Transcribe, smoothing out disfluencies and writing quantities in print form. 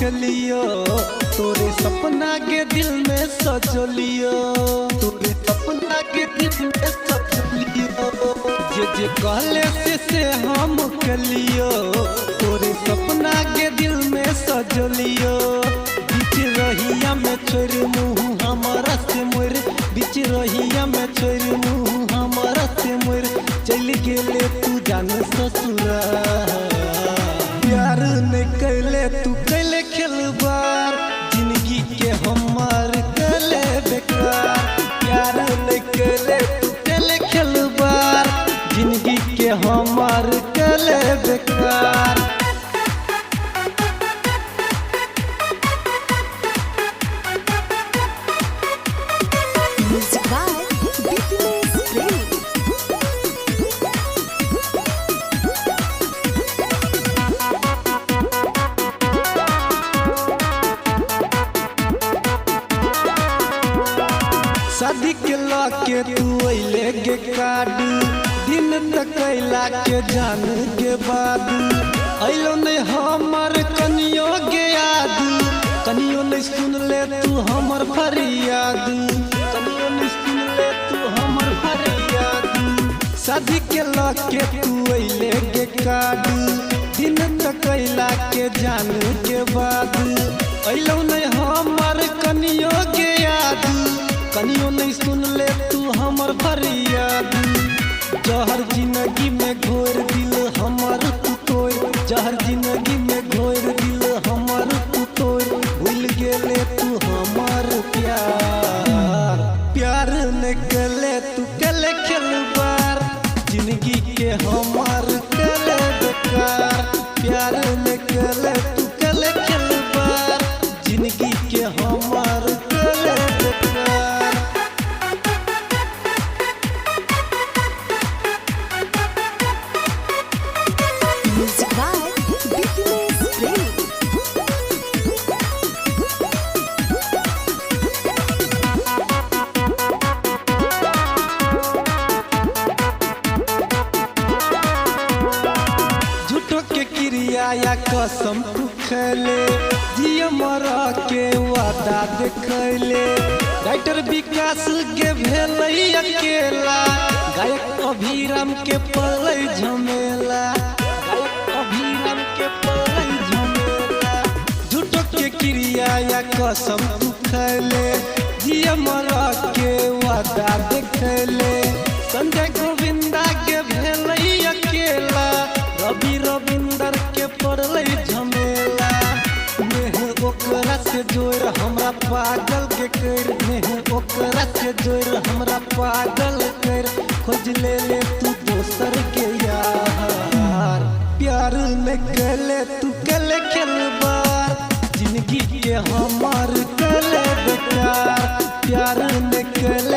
खेलियो, तोरे सपना के दिल में सजलियो, तोरे सपना के दिल में सजलियो। जे कहले से हम खेलियो, तोरे सपना के दिल में सजलियो। बीच रहिया में छोड़ मुँह हमारा से मोर, बीच रहिया में छोड़ मुँह हमारा से मोर। चल गेले तू जान ससुरा, प्यार नहीं कैले तू कैले खेलबार, जिंदगी के हमार कैले बेकार। प्यार नहीं कैले तू कैले खेलबार, जिंदगी के हमार कैले बेकार। शादी के लाके तू अइले गे कार्ड, दिन तक कैला के जान के बाद अइलो नहीं हमर कनियो गे याद। कनियो नहीं सुन ले तू हमर फरियाद, कनियो नहीं सुन ले तू हमर फरियाद। शादी के लाके तू अइले गे कार्ड, दिन तक कैला के जान के बाद अइलो नहीं हमर कनियो गे याद। कनियो नहीं सुन ले तू हमर फरियाद। जहर जिंदगी में घोर दिल हमर तू तोड़, जहर जिंदगी में घोर दिल हमर तू तोड़। भूल गेले तू हमर प्यार, प्यार नहीं कैले तू कैले खेलबार, जिंदगी के हमार कैले बेकार। प्यार नहीं कैले तू कैले खेलबार, जिंदगी के हमार कैले बेकार। या कसम तू खेले, जिया मरा के वादा देखले। राइटर विकास के भेलै अकेला, गायक अभिराम के पड़ै झमेला, गायक अभिराम के पड़ै झमेला। झूठो के क्रिया या कसम तू खेले, जिया मरा के वादा देखले। संजय गोविंदा के भेलै अकेला, रवि रविंदर के पड़लै झमेला। नेह ओकरा से जोड़ हमरा पागल के कर, नेह ओकरा से जोड़ हमरा पागल कर। खोज ले तू दोसर के यार, प्यार नहीं कैले तू कैले खेलबार, जिंदगी के हमार कैले बेकार। प्यार नहीं कैले